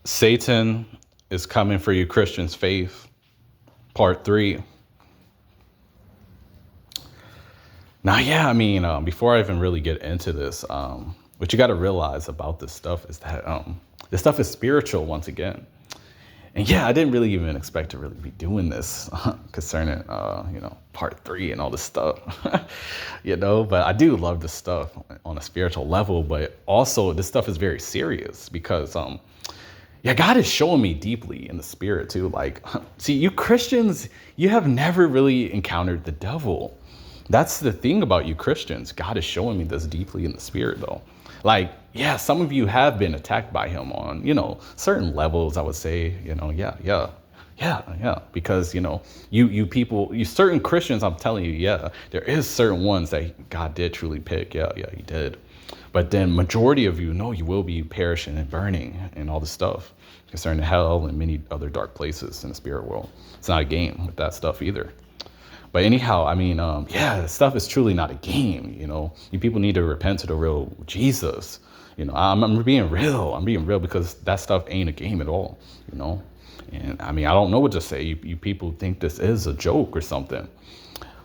Satan is coming for you, Christians' faith, part 3. Now, yeah, I mean, before I even really get into this, what you got to realize about this stuff is that this stuff is spiritual once again. And yeah, I didn't really even expect to really be doing this concerning, part 3 and all this stuff, but I do love this stuff on a spiritual level. But also, this stuff is very serious because yeah, God is showing me deeply in the spirit too. Like, see, you Christians, you have never really encountered the devil. That's the thing about you Christians. God is showing me this deeply in the spirit though. Like, yeah, some of you have been attacked by him on, certain levels, I would say, yeah. Because, you people, you certain Christians, I'm telling you, yeah, there is certain ones that God did truly pick. Yeah, he did. But then majority of you know you will be perishing and burning and all this stuff concerning hell and many other dark places in the spirit world. It's not a game with that stuff either. But anyhow, I mean, yeah, stuff is truly not a game. You people need to repent to the real Jesus. I'm being real. I'm being real because that stuff ain't a game at all. And I mean, I don't know what to say. You people think this is a joke or something.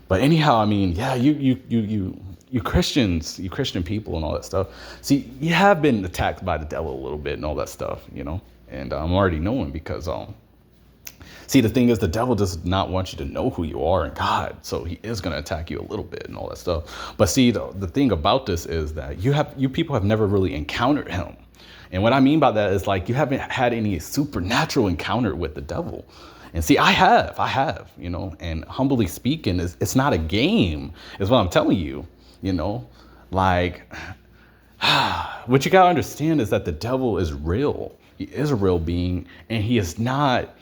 But anyhow, I mean, yeah, you Christians, you Christian people and all that stuff. See, you have been attacked by the devil a little bit and all that stuff, And I'm already knowing because see, the thing is, the devil does not want you to know who you are in God, so he is going to attack you a little bit and all that stuff. But see, the thing about this is that you people have never really encountered him. And what I mean by that is like you haven't had any supernatural encounter with the devil. And see, I have, and humbly speaking, it's not a game, is what I'm telling you, like, what you got to understand is that the devil is real. He is a real being, and he is not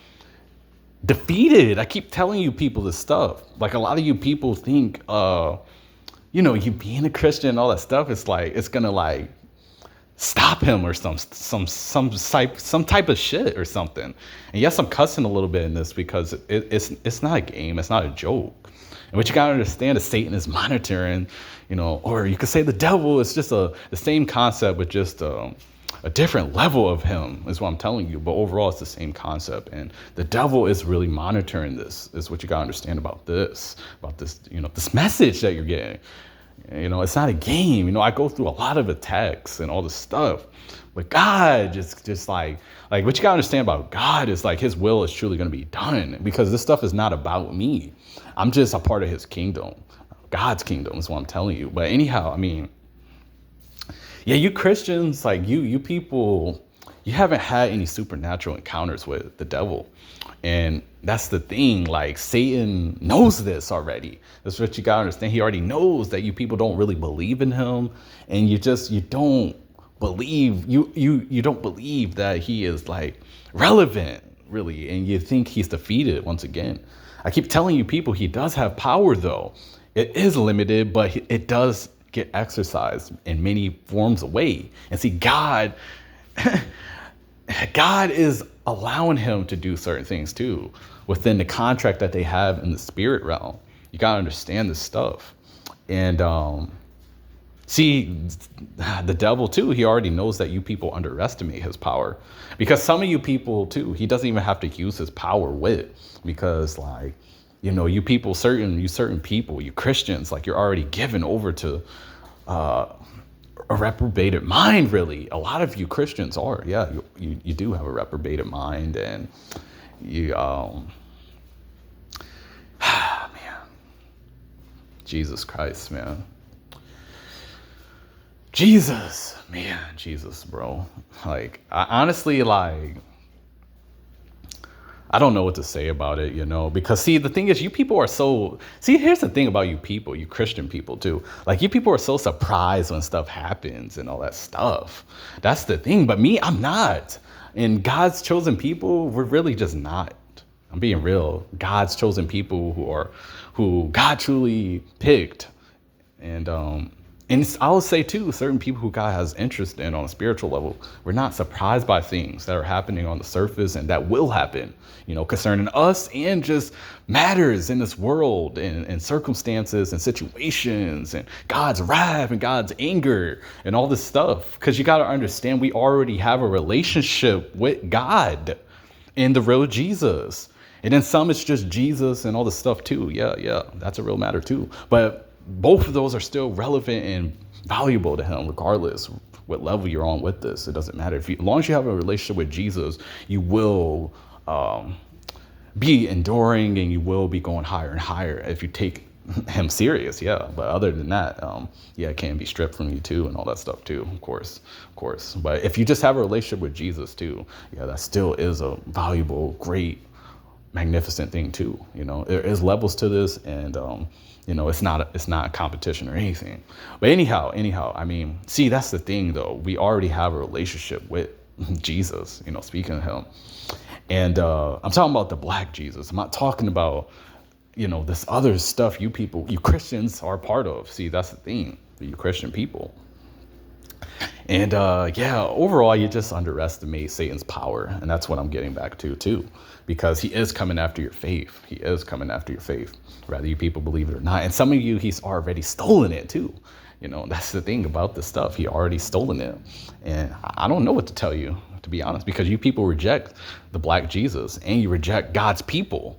defeated. I keep telling you people this stuff. Like a lot of you people think, you being a Christian and all that stuff, it's like, it's gonna like stop him or some type of shit or something. And yes, I'm cussing a little bit in this because it's not a game. It's not a joke. And what you gotta understand is Satan is monitoring, or you could say the devil is just the same concept, but just a different level of him is what I'm telling you. But overall, it's the same concept. And the devil is really monitoring this, is what you got to understand about this, this message that you're getting. It's not a game. I go through a lot of attacks and all this stuff. But God just like what you got to understand about God is like his will is truly going to be done because this stuff is not about me. I'm just a part of his kingdom. God's kingdom is what I'm telling you. But anyhow, I mean, yeah, you Christians, like you people, you haven't had any supernatural encounters with the devil. And that's the thing, like Satan knows this already. That's what you gotta understand. He already knows that you people don't really believe in him. And you don't believe, you don't believe that he is like relevant, really. And you think he's defeated once again. I keep telling you people, he does have power though. It is limited, but it does get exercised in many forms of way. And see, God is allowing him to do certain things too within the contract that they have in the spirit realm. You gotta understand this stuff. And see, the devil too, he already knows that you people underestimate his power. Because some of you people too, he doesn't even have to use his power with. Because like, you people, certain people, you Christians, like you're already given over to a reprobated mind, really. A lot of you Christians are, yeah, you do have a reprobated mind, and you, man, Jesus Christ, man. Jesus, bro. Like, I honestly, like, I don't know what to say about it, because see, the thing is, you people are here's the thing about you people, you Christian people too. Like you people are so surprised when stuff happens and all that stuff. That's the thing. But me, I'm not. And God's chosen people, we're really just not. I'm being real. God's chosen people who God truly picked. And And I would say too, certain people who God has interest in on a spiritual level, we're not surprised by things that are happening on the surface and that will happen, concerning us and just matters in this world and circumstances and situations and God's wrath and God's anger and all this stuff. Because you got to understand, we already have a relationship with God in the real Jesus. And then some, it's just Jesus and all this stuff too. Yeah, that's a real matter too. But both of those are still relevant and valuable to him, regardless what level you're on with this. It doesn't matter. As long as you have a relationship with Jesus, you will be enduring and you will be going higher and higher if you take him serious. Yeah. But other than that, it can be stripped from you too and all that stuff too, of course. But if you just have a relationship with Jesus too, that still is a valuable, great, magnificent thing too. There is levels to this, and it's not a competition or anything. But anyhow, I mean, see, that's the thing though. We already have a relationship with Jesus, speaking of him. And I'm talking about the black Jesus. I'm not talking about, this other stuff you Christians are a part of. See, that's the thing, you Christian people. And overall, you just underestimate Satan's power. And that's what I'm getting back to too, because he is coming after your faith. He is coming after your faith, whether you people believe it or not. And some of you, he's already stolen it too. That's the thing about this stuff. He already stolen it. And I don't know what to tell you, to be honest, because you people reject the black Jesus and you reject God's people.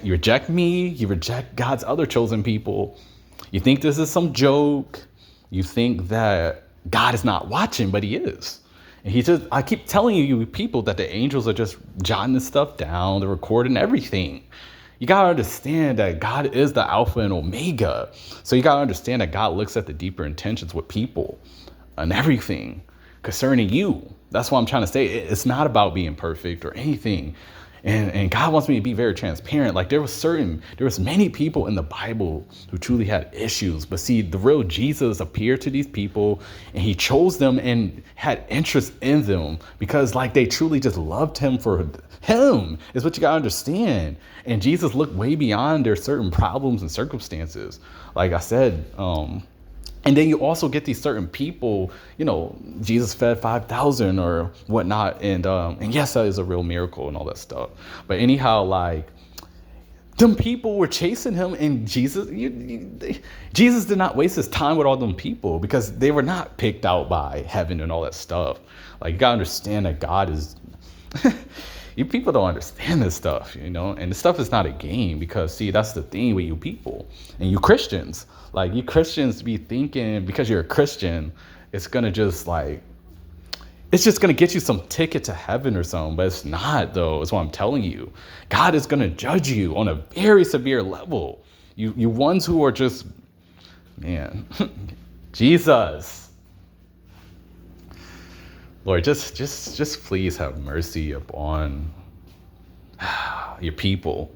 You reject me. You reject God's other chosen people. You think this is some joke. You think that God is not watching, but he is. And I keep telling you people that the angels are just jotting this stuff down. They're recording everything. You got to understand that God is the Alpha and Omega. So you got to understand that God looks at the deeper intentions with people and everything concerning you. That's what I'm trying to say. It's not about being perfect or anything. And God wants me to be very transparent. Like there was many people in the Bible who truly had issues. But see, the real Jesus appeared to these people and he chose them and had interest in them because like they truly just loved him for him is what you got to understand. And Jesus looked way beyond their certain problems and circumstances. Like I said, and then you also get these certain people, Jesus fed 5,000 or whatnot. And yes, that is a real miracle and all that stuff. But anyhow, like them people were chasing him and Jesus did not waste his time with all them people because they were not picked out by heaven and all that stuff. Like you gotta understand that God is, you people don't understand this stuff, and this stuff is not a game because see, that's the thing with you people and you Christians. Like you Christians be thinking because you're a Christian, it's going to just it's just going to get you some ticket to heaven or something. But it's not though. That's what I'm telling you. God is going to judge you on a very severe level. You ones who are just, man, Jesus. Lord, just please have mercy upon your people,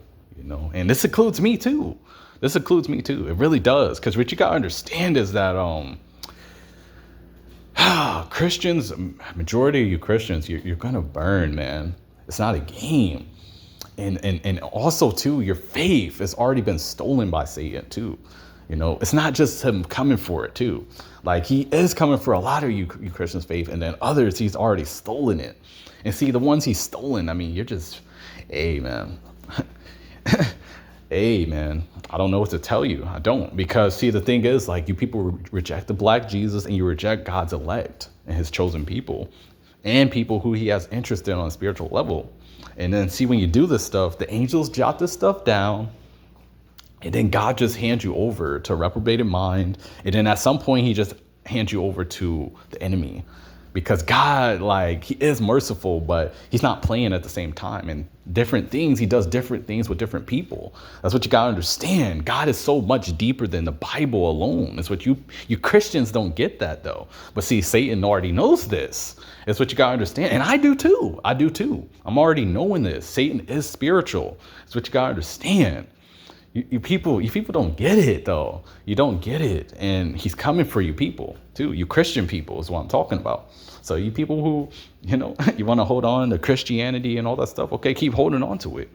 and this includes me too. It really does. Because what you got to understand is that Christians, majority of you Christians, you're going to burn, man. It's not a game. And also, too, your faith has already been stolen by Satan, too. It's not just him coming for it, too. Like, he is coming for a lot of you Christians' faith, and then others, he's already stolen it. And see, the ones he's stolen, I mean, you're just, hey, man. Hey, man, I don't know what to tell you. I don't. Because, see, the thing is, like, you people reject the black Jesus and you reject God's elect and his chosen people and people who he has interest in on a spiritual level. And then, see, when you do this stuff, the angels jot this stuff down. And then God just hands you over to a reprobated mind. And then at some point, he just hands you over to the enemy. Because God, like, he is merciful, but he's not playing at the same time. And different things, he does different things with different people. That's what you got to understand. God is so much deeper than the Bible alone. It's what you Christians don't get that, though. But see, Satan already knows this. It's what you got to understand. And I do, too. I'm already knowing this. Satan is spiritual. It's what you got to understand. You people don't get it, though. You don't get it. And he's coming for you people, too. You Christian people is what I'm talking about. So you people who, you want to hold on to Christianity and all that stuff, okay, keep holding on to it.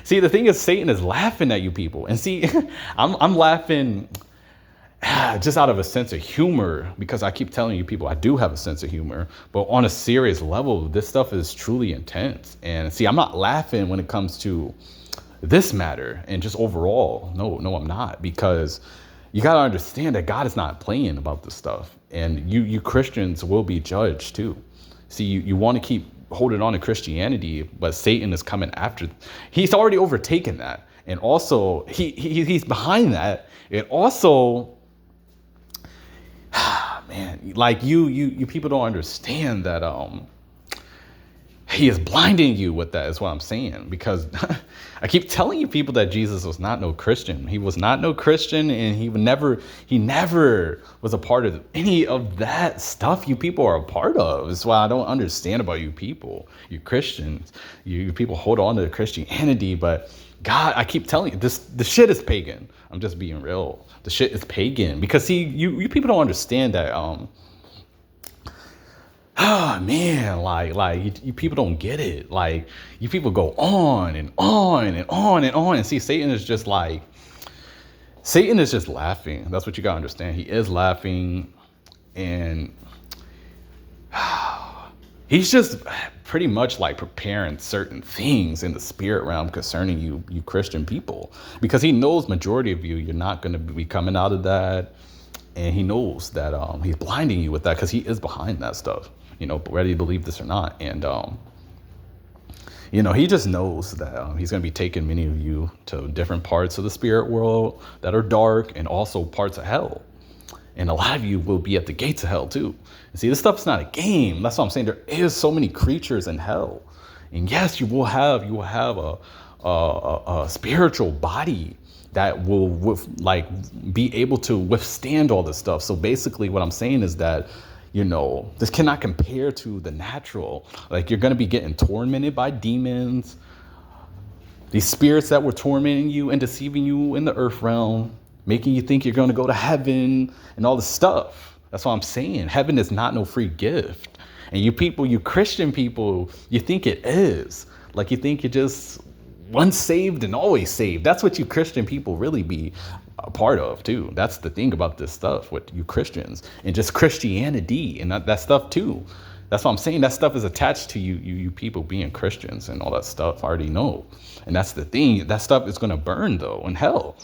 See, the thing is, Satan is laughing at you people. And see, I'm laughing. just out of a sense of humor, because I keep telling you people I do have a sense of humor, but on a serious level, this stuff is truly intense. And see, I'm not laughing when it comes to this matter and just overall. No, I'm not, because you got to understand that God is not playing about this stuff, and you Christians will be judged too. See, you want to keep holding on to Christianity, but Satan is coming after. He's already overtaken that, and also he's behind that. It also, man, like you people don't understand that he is blinding you with that, is what I'm saying. Because I keep telling you people that Jesus was not no Christian. He was not no Christian, and he never was a part of any of that stuff you people are a part of. That's why I don't understand about you people, you Christians. You people hold on to Christianity, but God, I keep telling you, the shit is pagan. I'm just being real. The shit is pagan, because see, you people don't understand that oh man, like you people don't get it. Like, you people go on and on and on and on, and see, Satan is just laughing. That's what you gotta understand. He is laughing, and he's just pretty much like preparing certain things in the spirit realm concerning you Christian people, because he knows majority of you're not going to be coming out of that, and he knows that he's blinding you with that, because he is behind that stuff, whether you believe this or not. And he just knows that he's going to be taking many of you to different parts of the spirit world that are dark, and also parts of hell. And a lot of you will be at the gates of hell too. And see, this stuff's not a game. That's what I'm saying. There is so many creatures in hell. And yes, you will have a spiritual body that will be able to withstand all this stuff. So basically what I'm saying is that, this cannot compare to the natural. Like, you're going to be getting tormented by demons, these spirits that were tormenting you and deceiving you in the earth realm, making you think you're going to go to heaven and all this stuff. That's what I'm saying. Heaven is not no free gift. And you people, you Christian people, you think it is. Like, you think you're just once saved and always saved. That's what you Christian people really be a part of too. That's the thing about this stuff with you Christians and just Christianity and that stuff too. That's what I'm saying. That stuff is attached to you people being Christians and all that stuff. I already know. And that's the thing. That stuff is going to burn though in hell.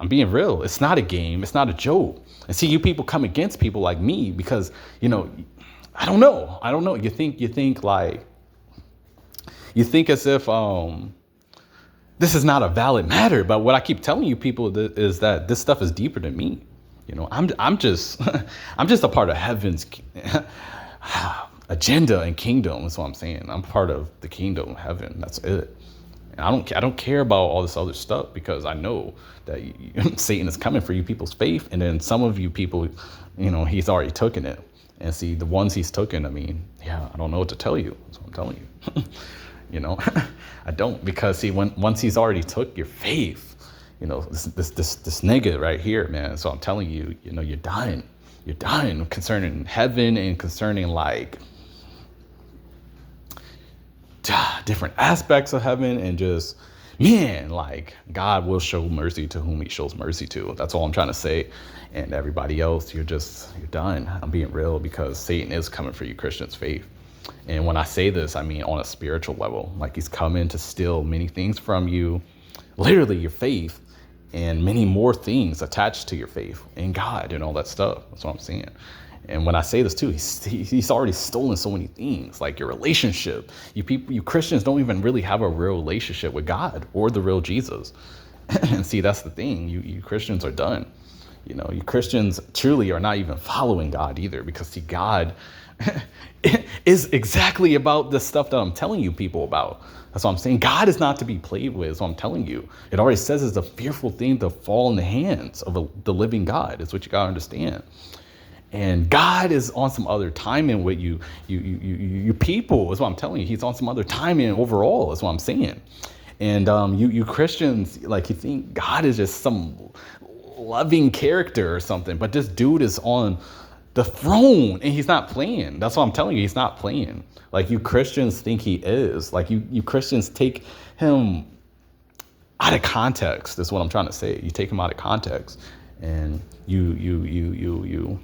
I'm being real. It's not a game. It's not a joke. And see, you people come against people like me because, I don't know. You think as if this is not a valid matter. But what I keep telling you people is that this stuff is deeper than me. I'm just a part of heaven's agenda and kingdom. That's what I'm saying. I'm part of the kingdom of heaven. That's it. And I don't care about all this other stuff, because I know that Satan is coming for you people's faith. And then some of you people, he's already taken it. And see, the ones he's taken, I don't know what to tell you. That's what I'm telling you. I don't, because see, once he's already took your faith, this nigga right here, man. So I'm telling you, you're dying. You're dying concerning heaven and concerning different aspects of heaven, and just, man, God will show mercy to whom he shows mercy to. That's all I'm trying to say. And everybody else, you're done. I'm being real, because Satan is coming for you Christians' faith. And when I say this, I mean on a spiritual level. Like, he's coming to steal many things from you, literally your faith, and many more things attached to your faith in God and all that stuff. That's what I'm saying. And when I say this too, he's already stolen so many things, like your relationship. You Christians don't even really have a real relationship with God or the real Jesus. And see, that's the thing. You Christians are done. You Christians truly are not even following God either, because see, God is exactly about the stuff that I'm telling you people about. That's what I'm saying. God is not to be played with, is what I'm telling you. It already says it's a fearful thing to fall in the hands of the living God. It's what you got to understand. And God is on some other timing with you people, is what I'm telling you. He's on some other timing overall, is what I'm saying. And you Christians, you think God is just some loving character or something, but this dude is on the throne and he's not playing. That's what I'm telling you. He's not playing. You Christians think he is. You Christians take him out of context. That's what I'm trying to say. You take him out of context. And you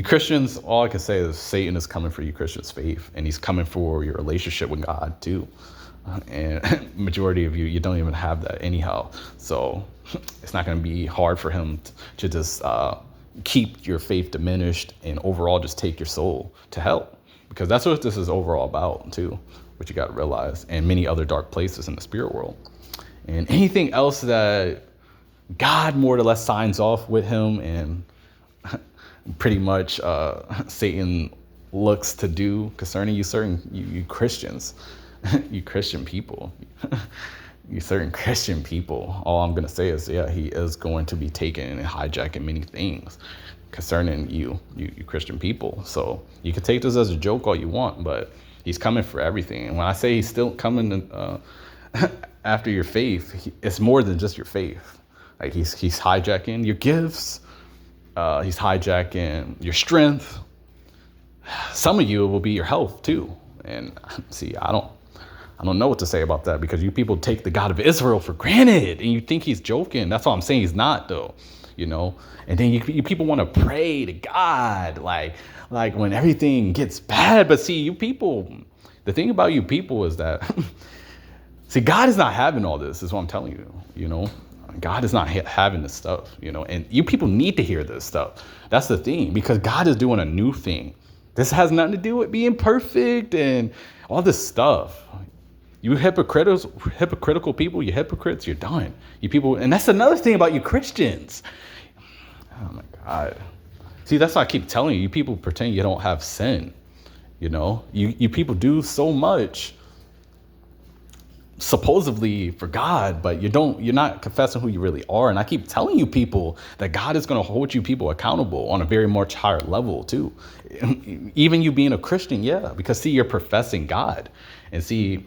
Christians, all I can say is Satan is coming for you Christians' faith, and he's coming for your relationship with God too. And majority of you don't even have that anyhow. So it's not going to be hard for him to just keep your faith diminished and overall just take your soul to hell, because that's what this is overall about too, which you got to realize, and many other dark places in the spirit world. And anything else that God more or less signs off with him, and pretty much Satan looks to do concerning you Christians, you Christian people, you certain Christian people. All I'm going to say is, yeah, he is going to be taking and hijacking many things concerning you Christian people. So you can take this as a joke all you want, but he's coming for everything. And when I say he's still coming after your faith, it's more than just your faith. Like he's hijacking your gifts. He's hijacking your strength. Some of you will be your health too. And see, I don't know what to say about that, because you people take the God of Israel for granted and you think he's joking. That's all I'm saying. He's not though, and then you people want to pray to God like when everything gets bad. But see, you people, the thing about you people is that, see, God is not having all this, is what I'm telling you, God is not having this stuff, and you people need to hear this stuff. That's the thing, because God is doing a new thing. This has nothing to do with being perfect and all this stuff. You hypocritical people, you hypocrites, you're done. You people, and that's another thing about you Christians. Oh my God. See, that's why I keep telling you, you people pretend you don't have sin. You people do so much supposedly for God, but you're not confessing who you really are. And I keep telling you people that God is going to hold you people accountable on a very much higher level too. Even you being a Christian, yeah, because see, you're professing God, and see,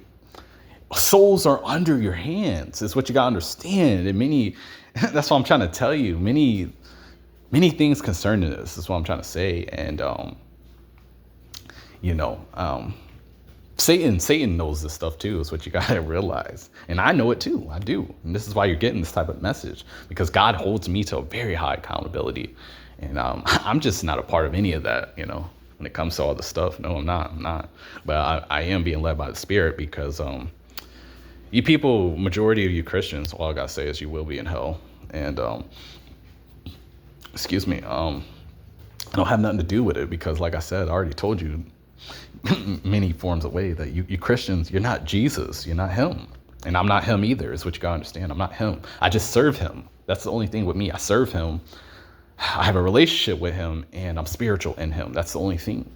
souls are under your hands. It's what you got to understand. And that's what I'm trying to tell you. Many things concerning this is what I'm trying to say. And, Satan knows this stuff too. Is what you got to realize. And I know it too. I do. And this is why you're getting this type of message, because God holds me to a very high accountability. And I'm just not a part of any of that, when it comes to all this stuff. No, I'm not. But I am being led by the Spirit, because you people, majority of you Christians, all I gotta say is you will be in hell. And excuse me, I don't have nothing to do with it, because like I said, I already told you many forms of way that you Christians, you're not Jesus, you're not him. And I'm not him either, is what you gotta understand. I'm not him. I just serve him. That's the only thing with me. I serve him. I have a relationship with him, and I'm spiritual in him. That's the only thing.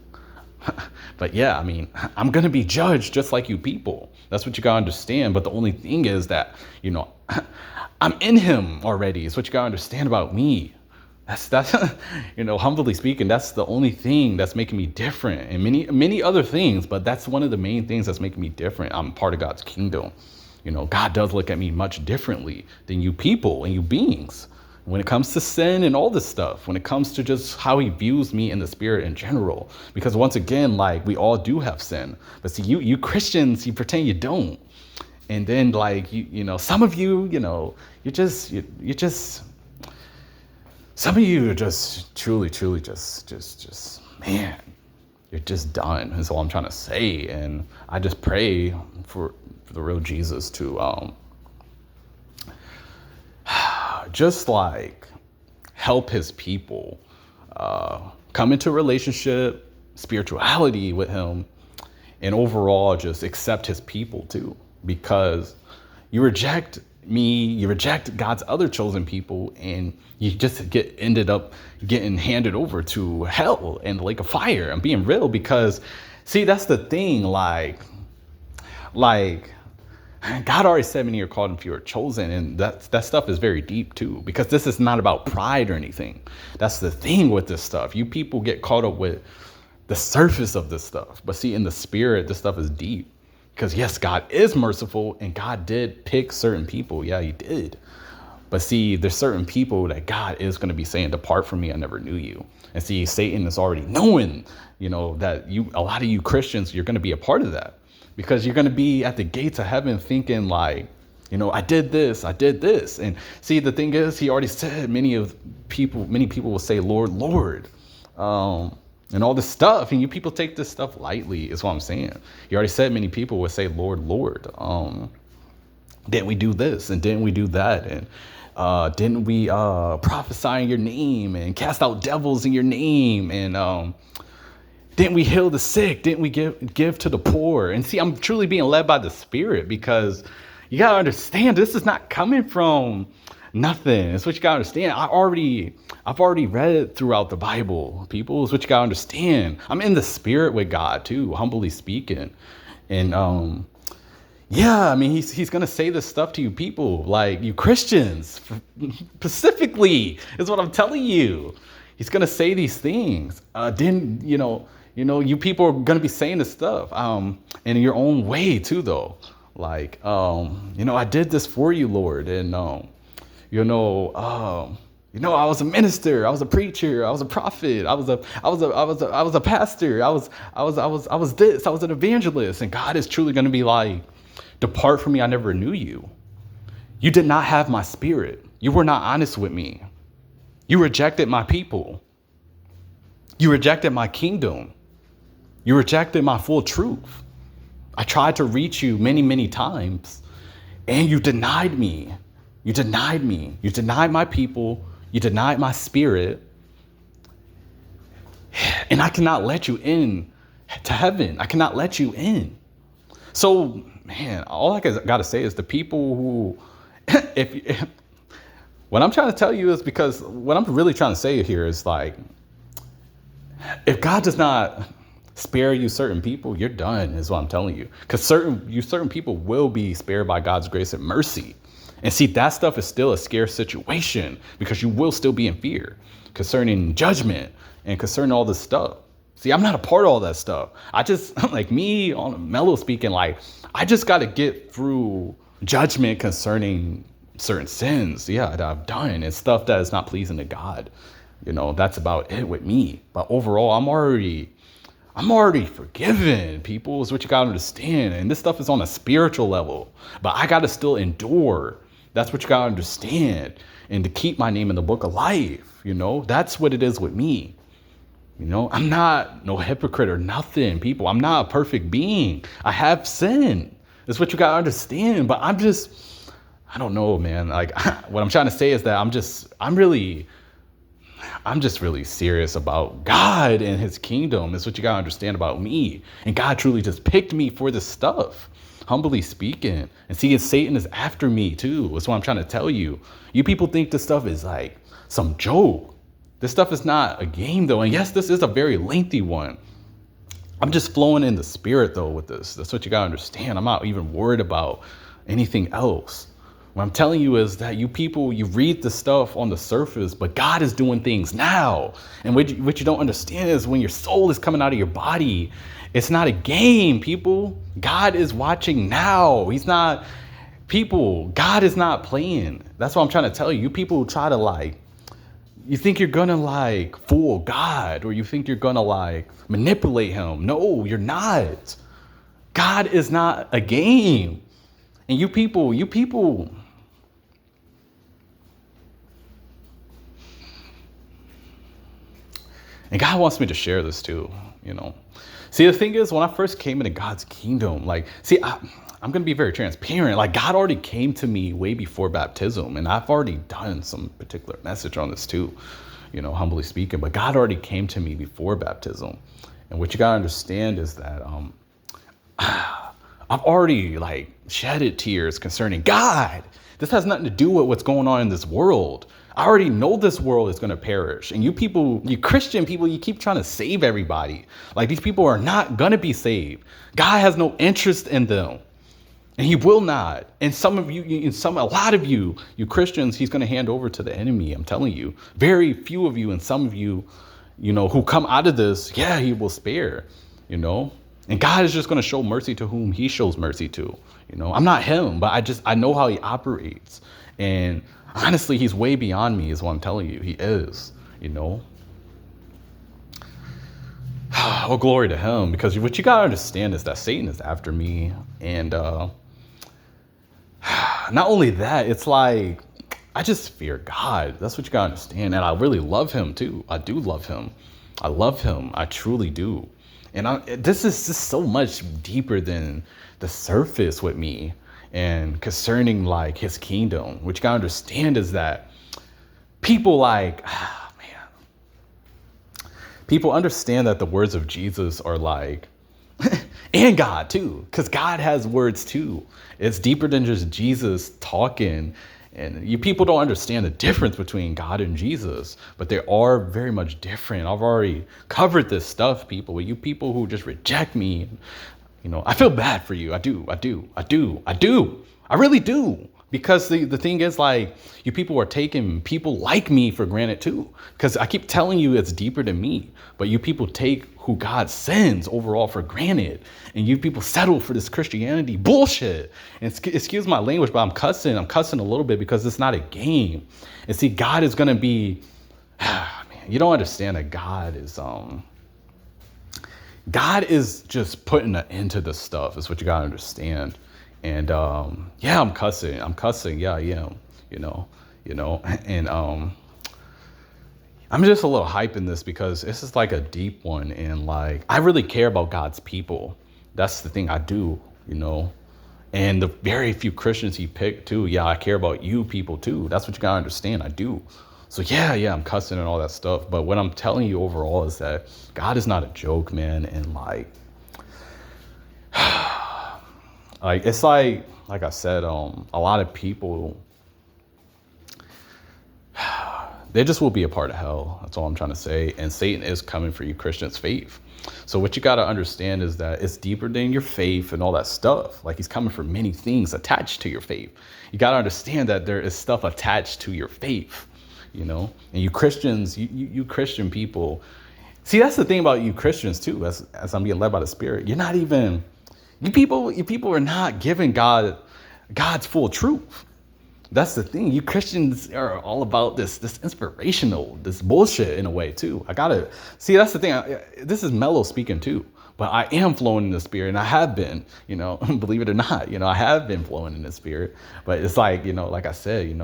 But yeah, I mean, I'm going to be judged just like you people. That's what you got to understand. But the only thing is that, I'm in him already. It's what you got to understand about me. That's humbly speaking, that's the only thing that's making me different, and many other things. But that's one of the main things that's making me different. I'm part of God's kingdom. God does look at me much differently than you people and you beings. When it comes to sin and all this stuff, when it comes to just how he views me in the spirit in general. Because once again, like, we all do have sin. But see, you Christians, you pretend you don't. And then some of you, you're just some of you are just truly just, man, you're just done, is all I'm trying to say. And I just pray for the real Jesus to, just help his people come into a relationship, spirituality with him, and overall just accept his people too. Because you reject me, you reject God's other chosen people, and you just ended up getting handed over to hell and the lake of fire. I'm being real, because see, that's the thing, like God already said many are called and few are chosen. And that stuff is very deep too, because this is not about pride or anything. That's the thing with this stuff. You people get caught up with the surface of this stuff. But see, in the spirit, this stuff is deep. Because yes, God is merciful, and God did pick certain people. Yeah, he did. But see, there's certain people that God is going to be saying, depart from me, I never knew you. And see, Satan is already knowing, that a lot of you Christians, you're going to be a part of that. Because you're going to be at the gates of heaven thinking like, I did this, I did this. And see, the thing is, he already said many people will say, Lord, Lord, and all this stuff. And you people take this stuff lightly, is what I'm saying. He already said many people would say, Lord, Lord. Didn't we do this? And didn't we do that? And didn't we prophesy in your name and cast out devils in your name? And didn't we heal the sick? Didn't we give to the poor? And see, I'm truly being led by the Spirit, because you got to understand, this is not coming from nothing. It's what you got to understand. I've already read throughout the Bible, people. It's what you got to understand. I'm in the Spirit with God too, humbly speaking. And yeah, I mean, he's going to say this stuff to you people, like you Christians specifically, is what I'm telling you. He's going to say these things. You people are going to be saying this stuff in your own way too, though. Like, I did this for you, Lord. And, I was a minister, I was a preacher, I was a prophet, I was a pastor, I was this, I was an evangelist. And God is truly going to be like, depart from me, I never knew you. You did not have my Spirit. You were not honest with me. You rejected my people. You rejected my kingdom. You rejected my full truth. I tried to reach you many, many times, and you denied me. You denied me. You denied my people. You denied my Spirit. And I cannot let you in to heaven. I cannot let you in. So, man, all I got to say is the people who, what I'm trying to tell you is, because what I'm really trying to say here is like, if God does not spare you certain people, you're done, is what I'm telling you. Because certain people will be spared by God's grace and mercy. And see, that stuff is still a scarce situation, because you will still be in fear concerning judgment and concerning all this stuff. See, I'm not a part of all that stuff. I just, like me on a mellow speaking, like, I just got to get through judgment concerning certain sins, that I've done, and stuff that is not pleasing to God. That's about it with me. But overall, I'm already forgiven, people, is what you got to understand. And this stuff is on a spiritual level, but I got to still endure. That's what you got to understand. And to keep my name in the book of life, that's what it is with me. I'm not no hypocrite or nothing, people. I'm not a perfect being. I have sin. That's what you got to understand. But I don't know, man. Like, what I'm trying to say is that I'm just really serious about God and his kingdom. That's what you got to understand about me. And God truly just picked me for this stuff, humbly speaking. And see, Satan is after me too. That's what I'm trying to tell you. You people think this stuff is like some joke. This stuff is not a game, though. And yes, this is a very lengthy one. I'm just flowing in the Spirit, though, with this. That's what you got to understand. I'm not even worried about anything else. What I'm telling you is that you people, you read the stuff on the surface, but God is doing things now. And what you don't understand is when your soul is coming out of your body, it's not a game, people. God is watching now. God is not playing. That's what I'm trying to tell you. You people try to you think you're gonna fool God, or you think you're gonna manipulate him. No, you're not. God is not a game. And you people. And God wants me to share this too, See, the thing is, when I first came into God's kingdom, I'm going to be very transparent. God already came to me way before baptism, and I've already done some particular message on this too, humbly speaking, but God already came to me before baptism. And what you got to understand is that I've already shedded tears concerning God. This has nothing to do with what's going on in this world. I already know this world is going to perish. And you people, you Christian people, you keep trying to save everybody. These people are not going to be saved. God has no interest in them. And he will not. And a lot of you Christians, he's going to hand over to the enemy. I'm telling you, very few of you, and some of you, who come out of this, he will spare, and God is just going to show mercy to whom he shows mercy to. I'm not him, but I know how he operates. And honestly, he's way beyond me, is what I'm telling you. He is, Oh, glory to him. Because what you got to understand is that Satan is after me. And not only that, it's like, I just fear God. That's what you gotta understand. And I really love him too. I do love him. I love him. I truly do. And this is just so much deeper than the surface with me. And concerning like his kingdom, what you gotta understand is that people like, people understand that the words of Jesus are like, and God too, because God has words too. It's deeper than just Jesus talking. And you people don't understand the difference between God and Jesus, but they are very much different. I've already covered this stuff, people. You people who just reject me, I feel bad for you. I do. I really do. Because the thing is, like, you people are taking people like me for granted too. Because I keep telling you it's deeper than me, but you people take who God sends overall for granted. And you people settle for this Christianity bullshit. And excuse my language, but I'm cussing a little bit because it's not a game. And see, God is going to be, man, you don't understand that God is just putting an end to this stuff, is what you got to understand. And yeah, I'm cussing. Yeah, I am, and I'm just a little hype in this because this is like a deep one. And like, I really care about God's people. That's the thing I do, and the very few Christians he picked too. Yeah, I care about you people too. That's what you gotta understand. I do. So yeah, I'm cussing and all that stuff. But what I'm telling you overall is that God is not a joke, man. And like, it's like I said, a lot of people, they just will be a part of hell. That's all I'm trying to say. And Satan is coming for you Christians' faith. So what you got to understand is that it's deeper than your faith and all that stuff. Like, he's coming for many things attached to your faith. You got to understand that there is stuff attached to your faith, and you Christians, you Christian people. See, that's the thing about you Christians too, as I'm being led by the Spirit. You're not even, you people are not giving God's full truth. That's the thing. You Christians are all about this inspirational, this bullshit in a way too. See, that's the thing. This is Mellow speaking too, but I am flowing in the Spirit, and I have been, believe it or not, I have been flowing in the Spirit. But it's like, like I said,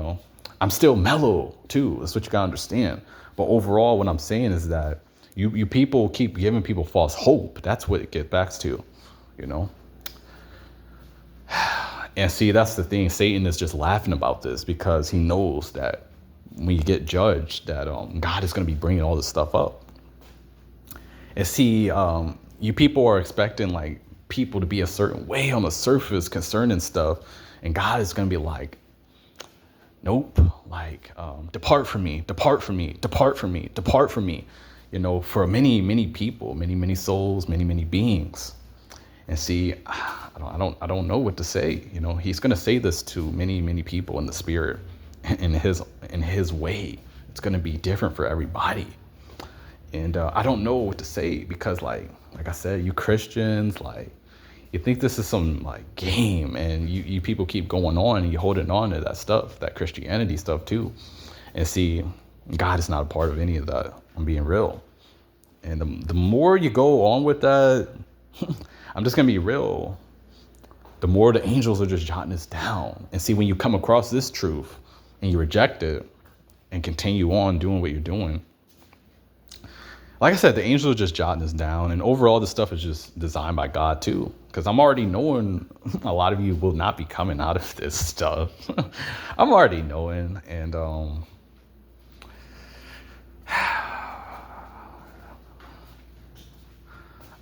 I'm still mellow too. That's what you gotta understand. But overall, what I'm saying is that you people keep giving people false hope. That's what it gets back to, And see, that's the thing. Satan is just laughing about this because he knows that when you get judged, that God is going to be bringing all this stuff up. And see, you people are expecting like people to be a certain way on the surface concerning stuff, and God is going to be like, nope, like, depart from me, depart from me, depart from me, depart from me. For many people, many souls, many beings. And see, I don't know what to say. He's going to say this to many people in the Spirit, in his way. It's going to be different for everybody. And I don't know what to say because like I said, you Christians, like, you think this is some like game, and you people keep going on and you holding on to that stuff, that Christianity stuff too. And see, God is not a part of any of that. I'm being real. And the more you go on with that, I'm just going to be real, the more the angels are just jotting this down. And see, when you come across this truth and you reject it and continue on doing what you're doing, like I said, the angels are just jotting this down. And overall, this stuff is just designed by God too. Because I'm already knowing a lot of you will not be coming out of this stuff. I'm already knowing. And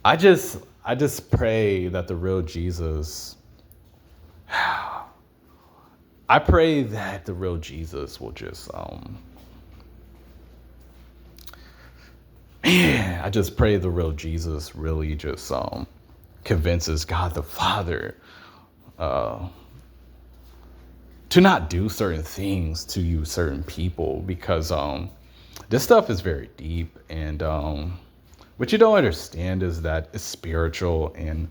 I just pray that the real Jesus, I pray that the real Jesus will just, I just pray the real Jesus really just convinces God the Father to not do certain things to you certain people, because this stuff is very deep. And what you don't understand is that it's spiritual, and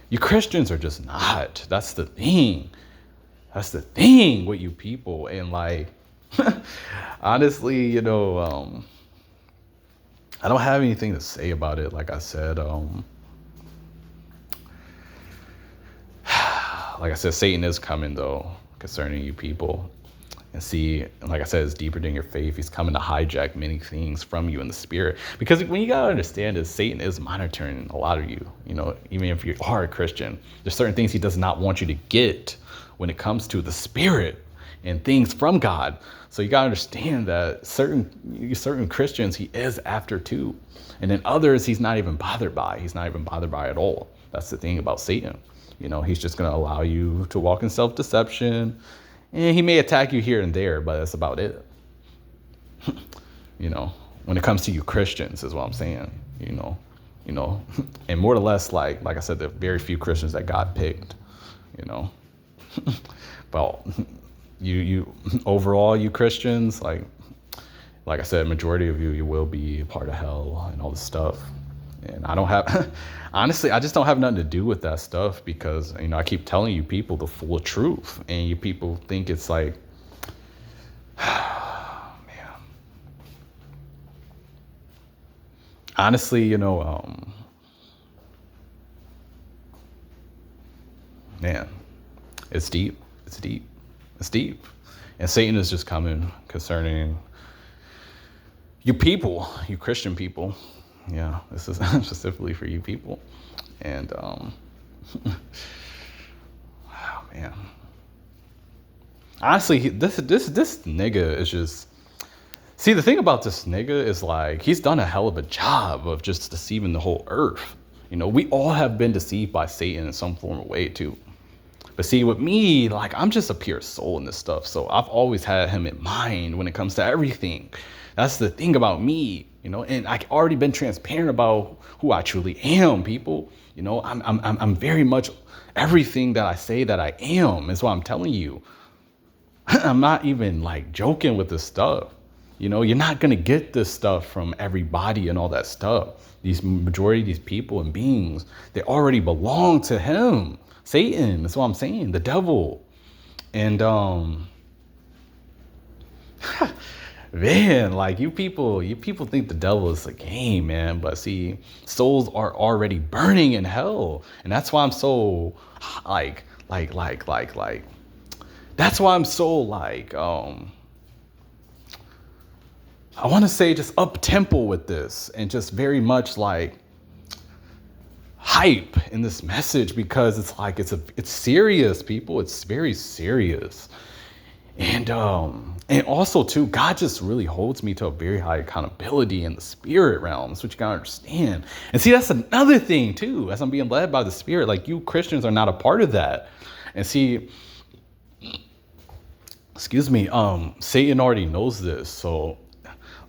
you Christians are just not. That's the thing. That's the thing with you people. And like, honestly, I don't have anything to say about it. Like I said, Satan is coming though. concerning you people. And see, like I said, it's deeper than your faith. He's coming to hijack many things from you in the spirit. Because when you gotta understand is Satan is monitoring a lot of you. You know, even if you are a Christian, there's certain things he does not want you to get when it comes to the spirit and things from God. So you gotta understand that certain Christians he is after too. And then others he's not even bothered by. He's not even bothered by at all. That's the thing about Satan. You know, he's just gonna allow you to walk in self-deception. And he may attack you here and there, but that's about it. You know, when it comes to you Christians is what I'm saying, you know, and more or less, like I said, there are very few Christians that God picked, you know. Well, you overall, you Christians, like I said, majority of you will be a part of hell and all this stuff. And I don't have, honestly, I just don't have nothing to do with that stuff because, you know, I keep telling you people the full truth and you people think it's like, man. Honestly, you know, man, it's deep. It's deep. It's deep. And Satan is just coming concerning you people, you Christian people. Yeah, this is specifically for you people. And, oh man. Honestly, this nigga is just, see, the thing about this nigga is like, he's done a hell of a job of just deceiving the whole earth. You know, we all have been deceived by Satan in some form of way too. But see, with me, like, I'm just a pure soul in this stuff. So I've always had him in mind when it comes to everything. That's the thing about me, you know, and I've already been transparent about who I truly am, people. You know, I'm very much everything that I say that I am is what I'm telling you. I'm not even like joking with this stuff. You know, you're not going to get this stuff from everybody and all that stuff. These majority of these people and beings, they already belong to him. Satan, that's what I'm saying, the devil. And man, like you people think the devil is a game, man. But see, souls are already burning in hell. And that's why I'm so that's why I'm so I want to say just up tempo with this and just very much like hype in this message because it's like it's serious, people. It's very serious. And also too, God just really holds me to a very high accountability in the spirit realm. That's what you gotta understand. And see, that's another thing too, as I'm being led by the spirit, like you Christians are not a part of that. And see, excuse me, Satan already knows this. So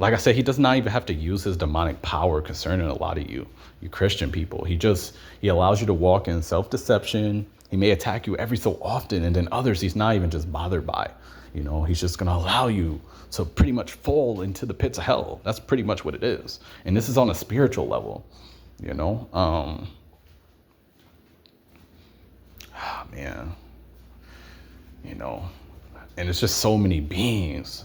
like I said, he does not even have to use his demonic power concerning a lot of you Christian people. He allows you to walk in self-deception. He may attack you every so often, and then others he's not even just bothered by. You know, he's just going to allow you to pretty much fall into the pits of hell. That's pretty much what it is. And this is on a spiritual level, you know. Man, you know, and it's just so many beings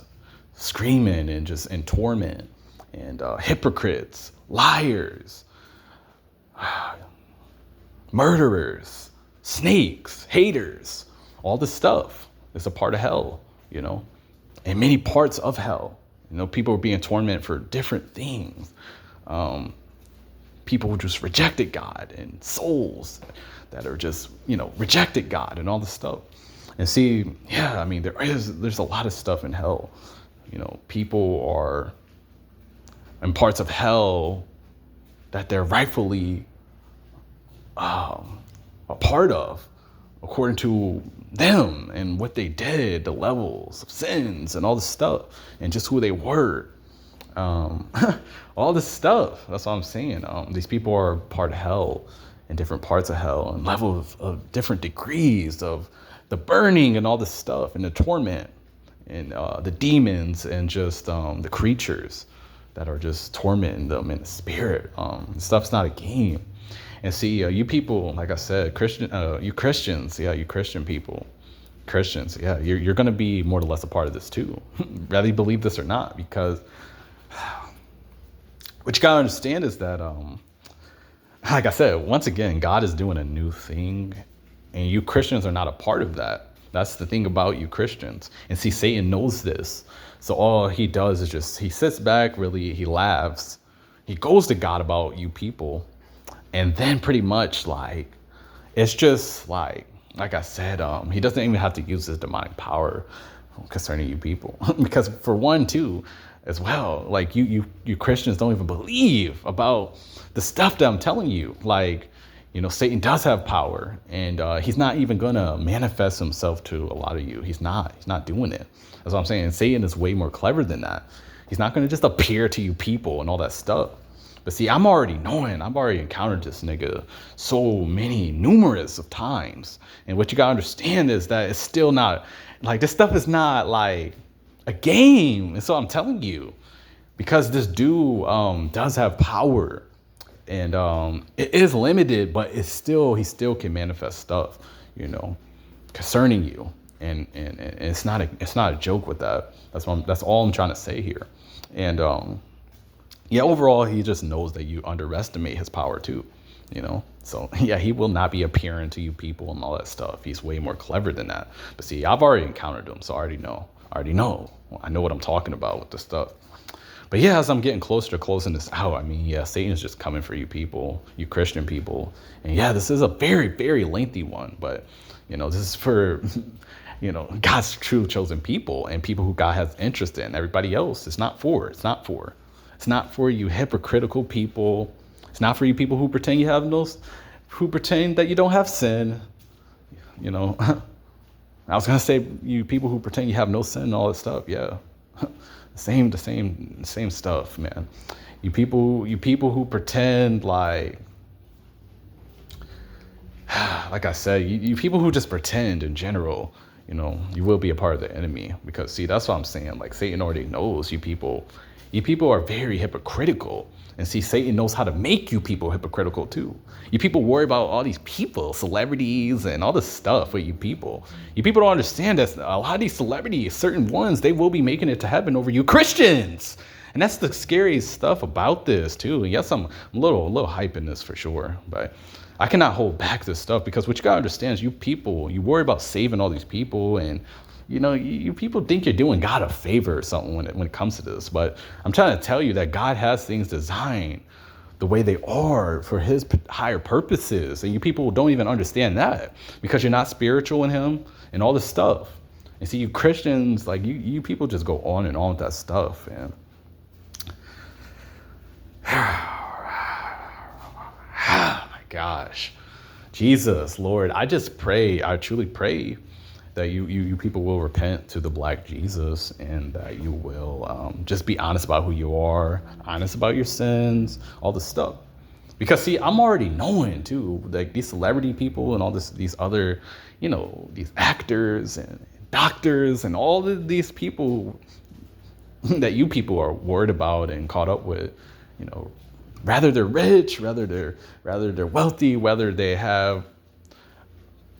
screaming and just in torment and hypocrites, liars, murderers, snakes, haters, all this stuff is a part of hell, you know, and many parts of hell. You know, people are being tormented for different things. People who just rejected God and souls that are just, you know, rejected God and all this stuff. And see, yeah, I mean, there's a lot of stuff in hell. You know, people are in parts of hell that they're rightfully a part of, according to them and what they did, the levels of sins and all this stuff, and just who they were. All this stuff. That's what I'm saying. These people are part of hell in different parts of hell and levels of different degrees of the burning and all this stuff and the torment and the demons and just the creatures that are just tormenting them in the spirit. Stuff's not a game. And see, you people, like I said, you Christians, yeah, you Christian people, Christians, yeah, you're going to be more or less a part of this too, whether you believe this or not, because what you got to understand is that, like I said, once again, God is doing a new thing, and you Christians are not a part of that. That's the thing about you Christians. And see, Satan knows this. So all he does is just, he sits back, really, he laughs. He goes to God about you people. And then pretty much like, it's just like I said, he doesn't even have to use his demonic power concerning you people. Because for one, too, as well, like you Christians don't even believe about the stuff that I'm telling you. Like, Satan does have power, and he's not even gonna manifest himself to a lot of you. He's not doing it. That's what I'm saying. Satan is way more clever than that. He's not gonna just appear to you people and all that stuff. But see, I've already encountered this nigga so numerous of times. And what you gotta understand is that it's still not, like, this stuff is not like a game. And so I'm telling you, because this dude does have power, and it is limited, but he still can manifest stuff, concerning you. And it's not a joke with that. That's all I'm trying to say here. And yeah, overall, he just knows that you underestimate his power too, So yeah, he will not be appearing to you people and all that stuff. He's way more clever than that. But see, I've already encountered him, so I already know. I know what I'm talking about with this stuff. But yeah, as I'm getting closer to closing this out, I mean, yeah, Satan's just coming for you people, you Christian people. And yeah, this is a very, very lengthy one, but this is for, God's true chosen people and people who God has interest in. Everybody else, it's not for. It's not for you hypocritical people. It's not for you people who pretend who pretend that you don't have sin. I was gonna say you people who pretend you have no sin and all that stuff. Yeah, the same stuff, man. You people who pretend like I said, you people who just pretend in general. You will be a part of the enemy, because see, that's what I'm saying. Like, Satan already knows you people. You people are very hypocritical. And see, Satan knows how to make you people hypocritical too. You people worry about all these people, celebrities, and all this stuff with you people. You people don't understand that a lot of these celebrities, certain ones, they will be making it to heaven over you Christians. And that's the scariest stuff about this too. And yes, I'm a little hyping this for sure, but I cannot hold back this stuff, because what you gotta understand is you people, you worry about saving all these people, and you people think you're doing God a favor or something when it comes to this. But I'm trying to tell you that God has things designed the way they are for his higher purposes. And you people don't even understand that, because you're not spiritual in him and all this stuff. And see, you Christians, like you people just go on and on with that stuff. And oh my gosh, Jesus, Lord, I truly pray that you people will repent to the Black Jesus, and that you will just be honest about who you are, honest about your sins, all this stuff. Because see, I'm already knowing too, like these celebrity people and all these other, these actors and doctors and all of these people that you people are worried about and caught up with, rather they're rich, rather they're wealthy, whether they have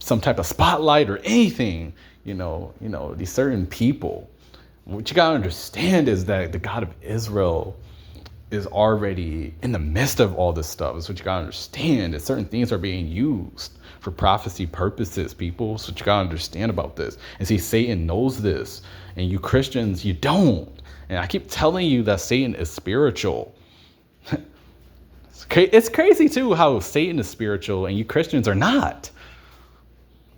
some type of spotlight or anything, these certain people. What you gotta understand is that the God of Israel is already in the midst of all this stuff. That's what you gotta understand, is certain things are being used for prophecy purposes, people. So what you gotta understand about this. And see, Satan knows this, and you Christians, you don't. And I keep telling you that Satan is spiritual. It's crazy too how Satan is spiritual and you Christians are not.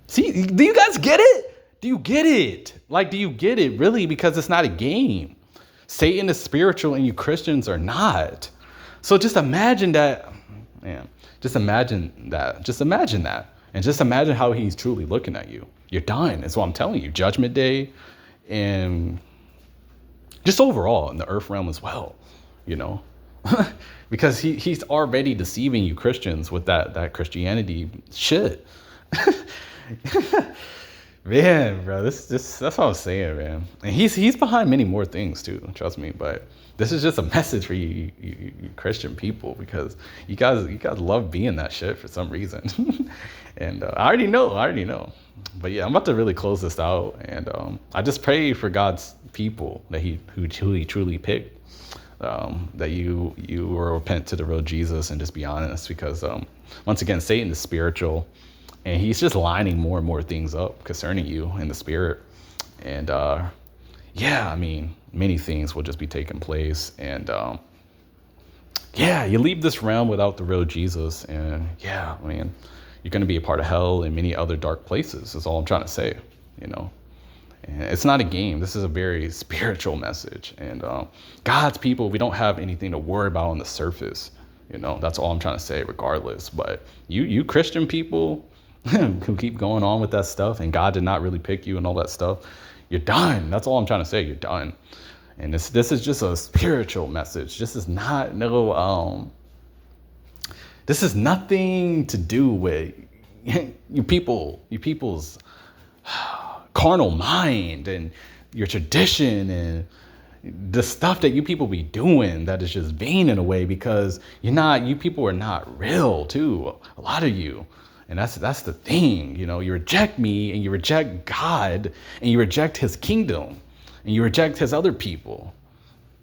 See, do you guys get it? Do you get it? Like, do you get it really? Because it's not a game. Satan is spiritual and you Christians are not. So just imagine that, man. Just imagine that. And just imagine how he's truly looking at you. You're done. That's what I'm telling you. Judgment Day, and just overall in the earth realm as well, because he's already deceiving you Christians with that Christianity shit. Man, bro, that's what I'm saying, man. And he's behind many more things too, trust me. But this is just a message for you Christian people, because you guys love being that shit for some reason. And I already know. But yeah, I'm about to really close this out, and I just pray for God's people that who truly picked, that you will repent to the real Jesus and just be honest, because once again, Satan is spiritual. And he's just lining more and more things up concerning you in the spirit. And yeah, I mean, many things will just be taking place. And yeah, you leave this realm without the real Jesus. And yeah, I mean, you're going to be a part of hell and many other dark places, is all I'm trying to say, you know. And it's not a game. This is a very spiritual message. And God's people, we don't have anything to worry about on the surface. You know, that's all I'm trying to say regardless. But you Christian people who keep going on with that stuff and God did not really pick you and all that stuff, you're done. That's all I'm trying to say. You're done. And this is just a spiritual message. This is not this is nothing to do with you people's carnal mind and your tradition and the stuff that you people be doing that is just vain in a way, because you people are not real too, a lot of you. And that's the thing, you know. You reject me and you reject God and you reject his kingdom and you reject his other people.